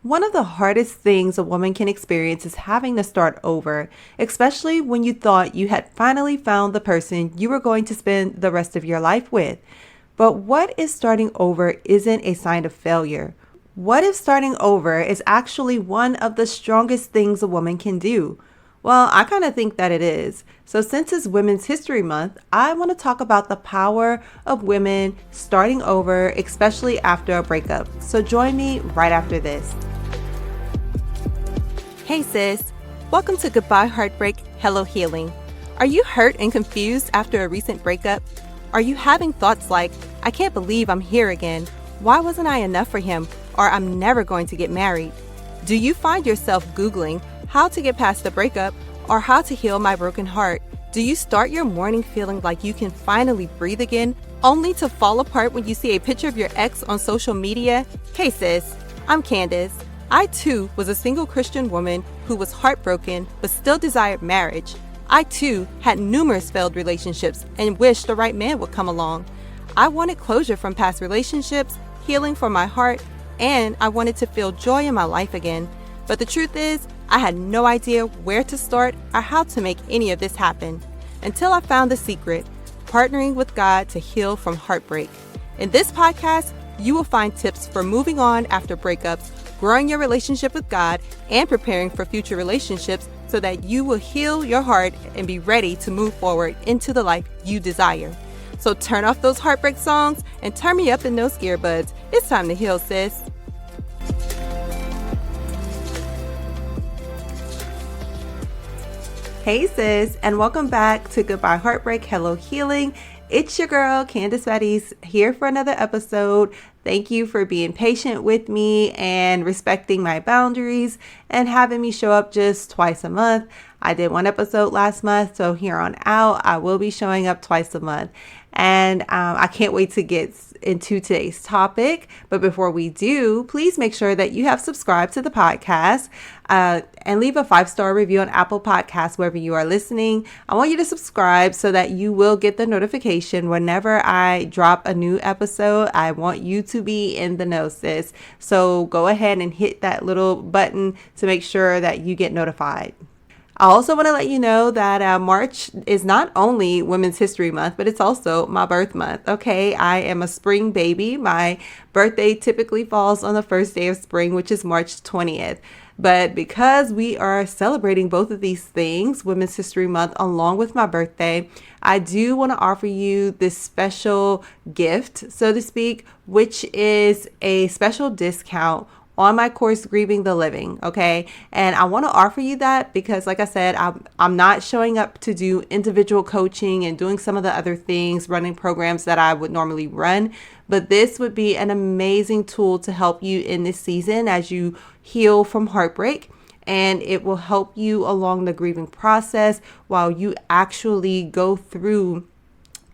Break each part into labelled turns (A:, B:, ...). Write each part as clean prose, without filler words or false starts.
A: One of the hardest things a woman can experience is having to start over, especially when you thought you had finally found the person you were going to spend the rest of your life with. But what if starting over isn't a sign of failure? What if starting over is actually one of the strongest things a woman can do? Well, I kind of think that it is. So, since it's Women's History Month, I want to talk about the power of women starting over, especially after a breakup. So, join me right after this. Hey sis, welcome to Goodbye Heartbreak, Hello Healing. Are you hurt and confused after a recent breakup? Are you having thoughts like, I can't believe I'm here again. Why wasn't I enough for him? Or I'm never going to get married? Do you find yourself Googling how to get past the breakup or how to heal my broken heart? Do you start your morning feeling like you can finally breathe again, only to fall apart when you see a picture of your ex on social media? Hey sis, I'm Candace. I too was a single Christian woman who was heartbroken but still desired marriage. I too had numerous failed relationships and wished the right man would come along. I wanted closure from past relationships, healing for my heart, and I wanted to feel joy in my life again. But the truth is, I had no idea where to start or how to make any of this happen until I found the secret, partnering with God to heal from heartbreak. In this podcast, you will find tips for moving on after breakups, growing your relationship with God, and preparing for future relationships so that you will heal your heart and be ready to move forward into the life you desire. So turn off those heartbreak songs and turn me up in those earbuds. It's time to heal, sis. Hey sis, and welcome back to Goodbye Heartbreak, Hello Healing. It's your girl, Candace Betty's, here for another episode. Thank you for being patient with me and respecting my boundaries and having me show up just twice a month. I did one episode last month, so here on out, I will be showing up twice a month. And I can't wait to get into today's topic. But before we do, please make sure that you have subscribed to the podcast and leave a 5-star review on Apple Podcasts wherever you are listening. I want you to subscribe so that you will get the notification whenever I drop a new episode. I want you to be in the know, sis. So go ahead and hit that little button to make sure that you get notified. I also want to let you know that March is not only Women's History Month, but it's also my birth month. Okay, I am a spring baby. My birthday typically falls on the first day of spring, which is March 20th. But because we are celebrating both of these things, Women's History Month, along with my birthday, I do want to offer you this special gift, so to speak, which is a special discount on my course, Grieving the Living, okay? And I want to offer you that because, like I said, I'm not showing up to do individual coaching and doing some of the other things, running programs that I would normally run. But this would be an amazing tool to help you in this season as you heal from heartbreak. And it will help you along the grieving process while you actually go through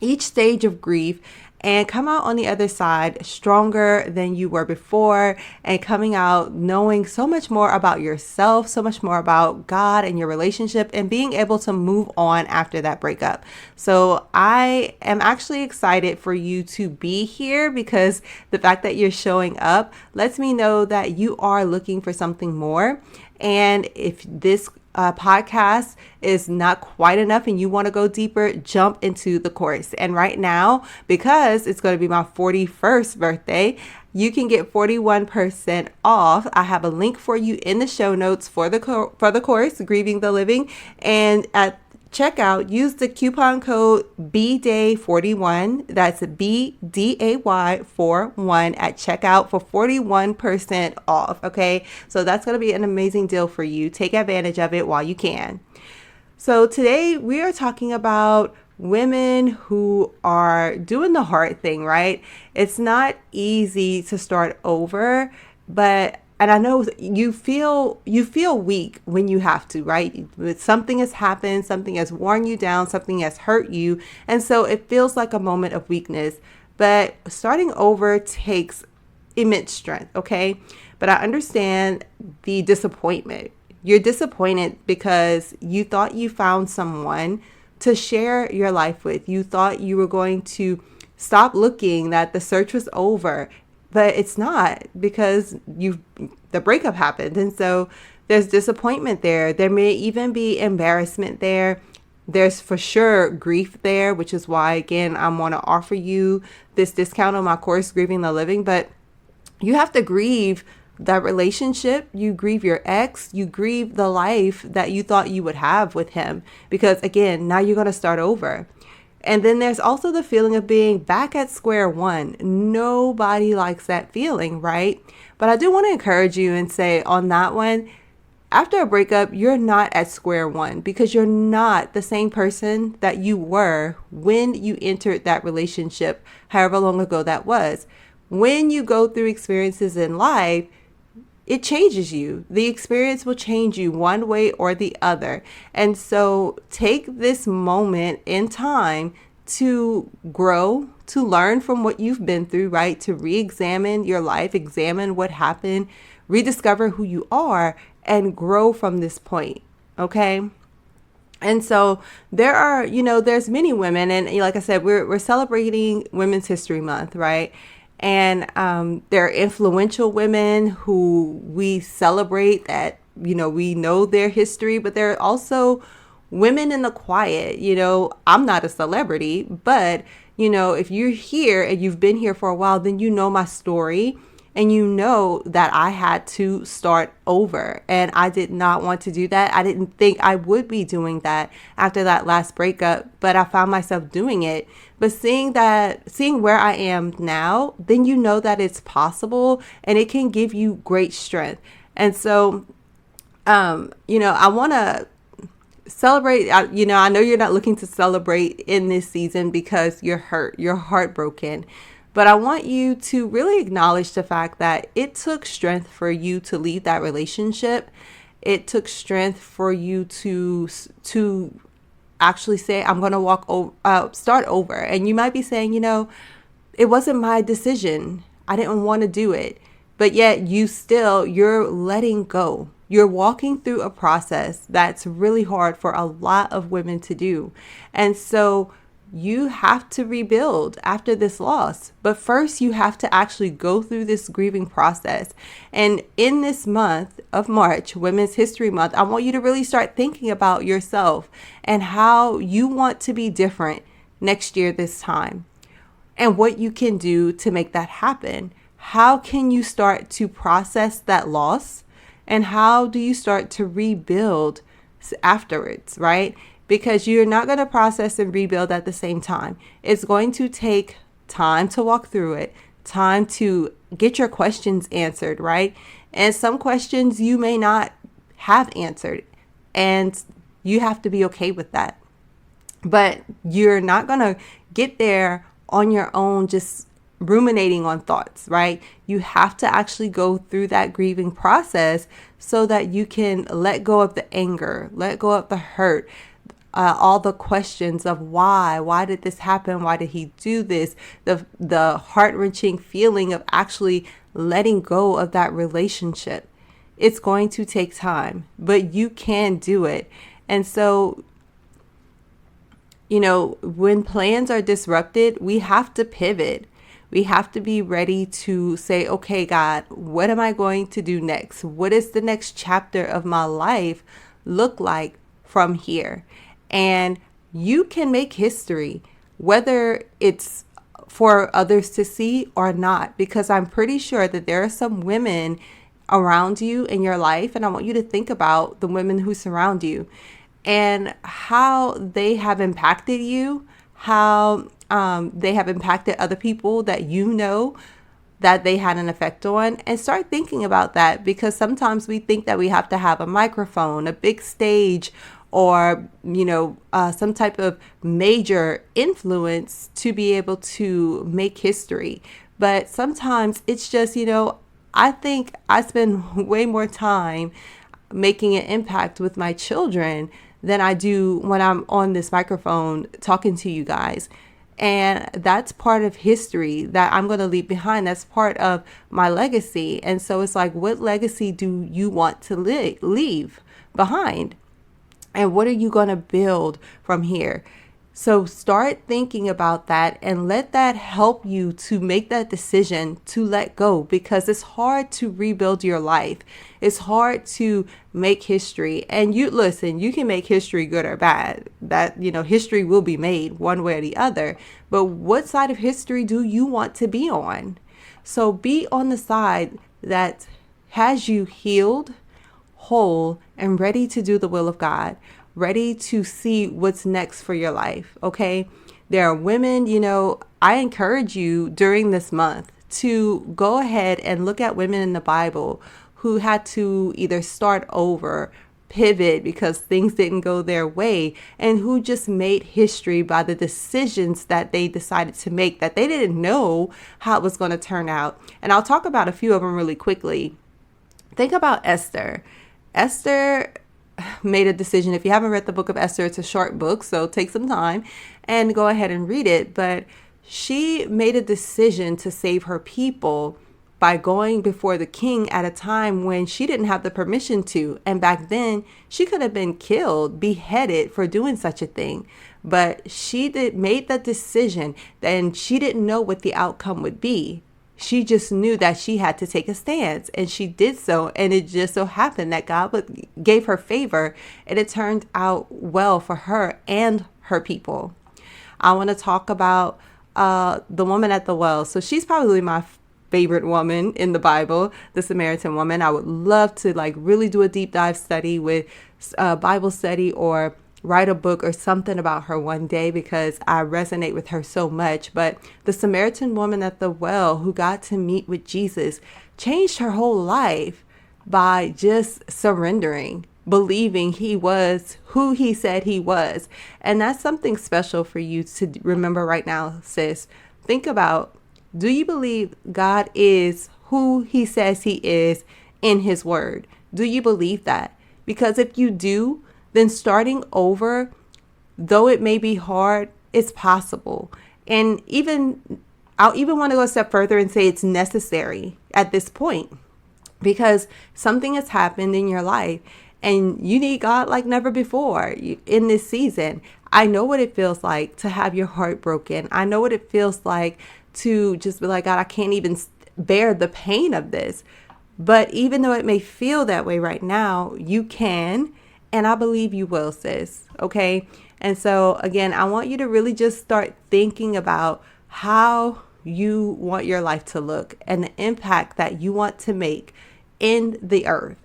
A: each stage of grief and come out on the other side stronger than you were before, and coming out knowing so much more about yourself, so much more about God and your relationship, and being able to move on after that breakup. So I am actually excited for you to be here because the fact that you're showing up lets me know that you are looking for something more. And if this podcast is not quite enough and you want to go deeper, jump into the course. And right now, because it's going to be my 41st birthday, you can get 41% off. I have a link for you in the show notes for the course, Grieving the Living. And at checkout, use the coupon code BDAY41. That's BDAY41 at checkout for 41% off. Okay, so that's going to be an amazing deal for you. Take advantage of it while you can. So today we are talking about women who are doing the hard thing, right? It's not easy to start over, and I know you feel weak when you have to, right? Something has happened, something has worn you down, something has hurt you. And so it feels like a moment of weakness. But starting over takes immense strength, okay? But I understand the disappointment. You're disappointed because you thought you found someone to share your life with. You thought you were going to stop looking, that the search was over. but it's not, because the breakup happened. And so there's disappointment there. There may even be embarrassment there. There's for sure grief there, which is why, again, I want to offer you this discount on my course, Grieving the Living. But you have to grieve that relationship. You grieve your ex. You grieve the life that you thought you would have with him, because, again, now you're going to start over. And then there's also the feeling of being back at square one. Nobody likes that feeling, right? But I do want to encourage you and say on that one, after a breakup, you're not at square one, because you're not the same person that you were when you entered that relationship, however long ago that was. When you go through experiences in life, it changes you. The experience will change you one way or the other. And so take this moment in time to grow, to learn from what you've been through, right? To re-examine your life, examine what happened, rediscover who you are, and grow from this point. Okay. And so there are, there's many women, and like I said, we're celebrating Women's History Month, right? And there are influential women who we celebrate that, we know their history, but there are also women in the quiet. I'm not a celebrity, but, if you're here and you've been here for a while, then you know my story. And you know that I had to start over, and I did not want to do that. I didn't think I would be doing that after that last breakup, but I found myself doing it. But seeing where I am now, then you know that it's possible, and it can give you great strength. And so, I want to celebrate. I know you're not looking to celebrate in this season because you're hurt, you're heartbroken. But I want you to really acknowledge the fact that it took strength for you to leave that relationship. It took strength for you to actually say, I'm going to start over. And you might be saying, it wasn't my decision. I didn't want to do it. But yet you're letting go. You're walking through a process that's really hard for a lot of women to do. And so you have to rebuild after this loss. But first, you have to actually go through this grieving process. And in this month of March, Women's History Month, I want you to really start thinking about yourself and how you want to be different next year this time, and what you can do to make that happen. How can you start to process that loss? And how do you start to rebuild afterwards, right? Because you're not going to process and rebuild at the same time. It's going to take time to walk through it, time to get your questions answered, right? And some questions you may not have answered, and you have to be okay with that. But you're not going to get there on your own, just ruminating on thoughts, right? You have to actually go through that grieving process so that you can let go of the anger, let go of the hurt, all the questions of why did this happen? Why did he do this? The heart-wrenching feeling of actually letting go of that relationship. It's going to take time, but you can do it. And so, when plans are disrupted, we have to pivot. We have to be ready to say, okay, God, what am I going to do next? What is the next chapter of my life look like from here? And you can make history, whether it's for others to see or not, because I'm pretty sure that there are some women around you in your life. And I want you to think about the women who surround you and how they have impacted you, how they have impacted other people that that they had an effect on, and start thinking about that, because sometimes we think that we have to have a microphone, a big stage, or, some type of major influence to be able to make history. But sometimes it's just, I think I spend way more time making an impact with my children than I do when I'm on this microphone talking to you guys. And that's part of history that I'm going to leave behind. That's part of my legacy. And so it's like, what legacy do you want to leave behind? And what are you going to build from here? So start thinking about that and let that help you to make that decision to let go, because it's hard to rebuild your life. It's hard to make history. And you listen, you can make history good or bad. That, history will be made one way or the other. But what side of history do you want to be on? So be on the side that has you healed, whole, and ready to do the will of God, ready to see what's next for your life. Okay. There are women, I encourage you during this month to go ahead and look at women in the Bible who had to either start over, pivot because things didn't go their way, and who just made history by the decisions that they decided to make that they didn't know how it was going to turn out. And I'll talk about a few of them really quickly. Think about Esther. Esther made a decision. If you haven't read the book of Esther, it's a short book, so take some time and go ahead and read it. But she made a decision to save her people by going before the king at a time when she didn't have the permission to. And back then, she could have been killed, beheaded for doing such a thing. But she made that decision, and she didn't know what the outcome would be. She just knew that she had to take a stance, and she did so. And it just so happened that God gave her favor, and it turned out well for her and her people. I want to talk about the woman at the well. So she's probably my favorite woman in the Bible, the Samaritan woman. I would love to really do a deep dive study with Bible study, or write a book or something about her one day, because I resonate with her so much. But the Samaritan woman at the well who got to meet with Jesus changed her whole life by just surrendering, believing he was who he said he was. And that's something special for you to remember right now, sis. Think about, do you believe God is who he says he is in his word? Do you believe that? Because if you do, then starting over, though it may be hard, it's possible. And I'll even want to go a step further and say it's necessary at this point, because something has happened in your life and you need God like never before in this season. I know what it feels like to have your heart broken. I know what it feels like to just be like, God, I can't even bear the pain of this. But even though it may feel that way right now, you can. And I believe you will, sis. Okay. And so again, I want you to really just start thinking about how you want your life to look and the impact that you want to make in the earth.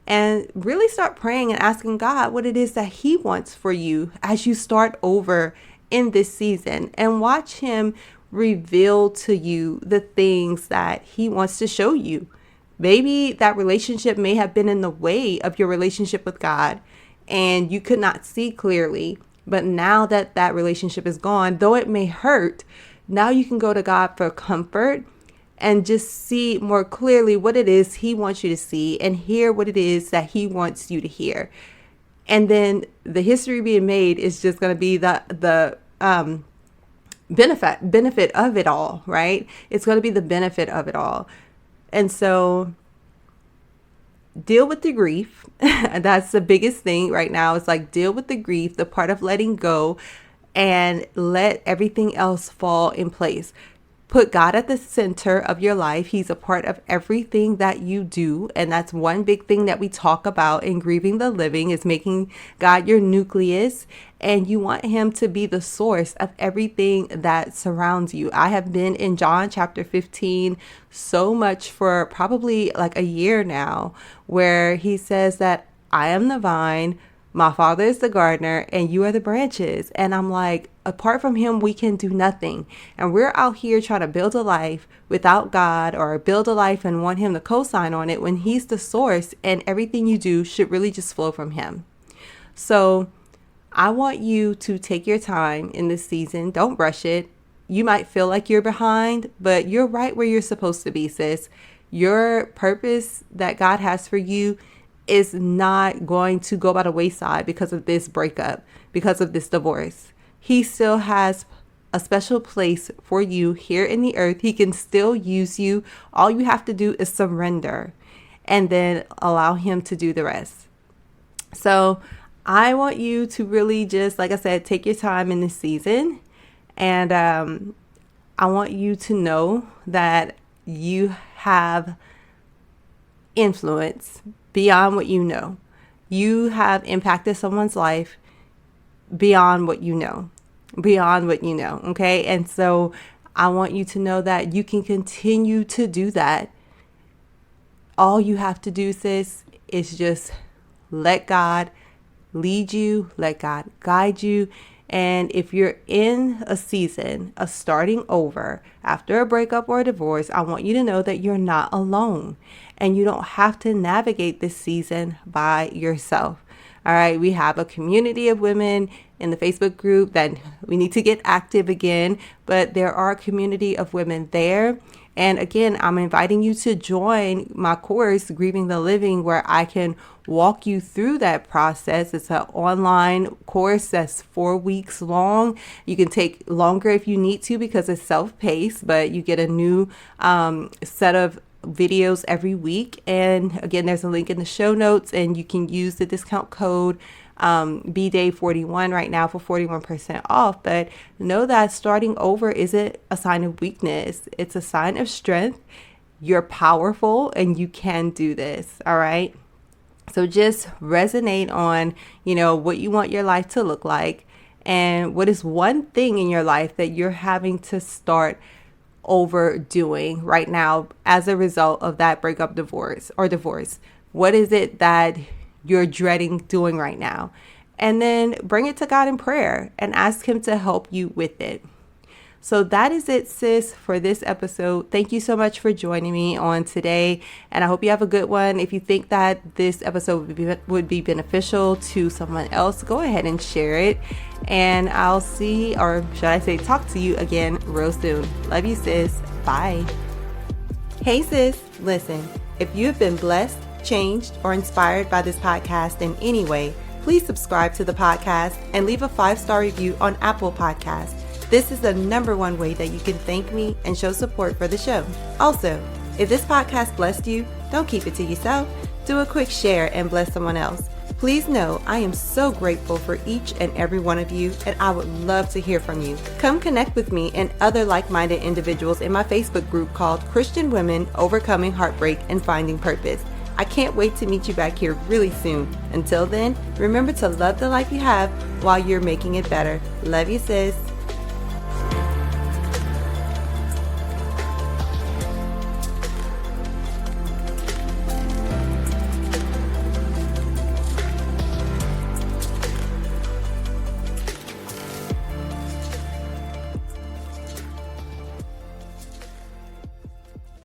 A: And really start praying and asking God what it is that he wants for you as you start over in this season, and watch him reveal to you the things that he wants to show you. Maybe that relationship may have been in the way of your relationship with God, and you could not see clearly. But now that that relationship is gone, though it may hurt, now you can go to God for comfort and just see more clearly what it is he wants you to see, and hear what it is that he wants you to hear. And then the history being made is just going to be the benefit of it all, right? It's going to be the benefit of it all. And so deal with the grief. That's the biggest thing right now. It's deal with the grief, the part of letting go, and let everything else fall in place. Put God at the center of your life. He's a part of everything that you do. And that's one big thing that we talk about in Grieving the Living, is making God your nucleus. And you want him to be the source of everything that surrounds you. I have been in John chapter 15 so much for probably a year now, where he says that I am the vine, my Father is the gardener, and you are the branches. And I'm like, apart from him, we can do nothing. And we're out here trying to build a life without God, or build a life and want him to co-sign on it, when he's the source, and everything you do should really just flow from him. So I want you to take your time in this season. Don't rush it. You might feel like you're behind, but you're right where you're supposed to be, sis. Your purpose that God has for you is not going to go by the wayside because of this breakup, because of this divorce. He still has a special place for you here in the earth. He can still use you. All you have to do is surrender, and then allow him to do the rest. So I want you to really just, like I said, take your time in this season. And I want you to know that you have influence beyond what you know. You have impacted someone's life beyond what you know, okay? And so I want you to know that you can continue to do that. All you have to do, sis, is just let God lead you, let God guide you. And if you're in a season of starting over after a breakup or a divorce, I want you to know that you're not alone and you don't have to navigate this season by yourself. All right, we have a community of women in the Facebook group that we need to get active again, but there are a community of women there. And again, I'm inviting you to join my course, Grieving the Living, where I can walk you through that process. It's an online course that's 4 weeks long. You can take longer if you need to because it's self-paced, but you get a new set of videos every week. And again, there's a link in the show notes, and you can use the discount code BDAY41 right now for 41% off. But know that starting over isn't a sign of weakness. It's a sign of strength. You're powerful and you can do this. All right. So just resonate on, what you want your life to look like, and what is one thing in your life that you're having to start overdoing right now as a result of that breakup, divorce. What is it that you're dreading doing right now? And then bring it to God in prayer and ask Him to help you with it. So that is it, sis, for this episode. Thank you so much for joining me on today, and I hope you have a good one. If you think that this episode would be beneficial to someone else, go ahead and share it, and I'll see, or should I say talk to you again real soon. Love you, sis. Bye. Hey, sis. Listen, if you have been blessed, changed, or inspired by this podcast in any way, please subscribe to the podcast and leave a 5-star review on Apple Podcasts. This is the #1 way that you can thank me and show support for the show. Also, if this podcast blessed you, don't keep it to yourself. Do a quick share and bless someone else. Please know I am so grateful for each and every one of you, and I would love to hear from you. Come connect with me and other like-minded individuals in my Facebook group called Christian Women Overcoming Heartbreak and Finding Purpose. I can't wait to meet you back here really soon. Until then, remember to love the life you have while you're making it better. Love you, sis.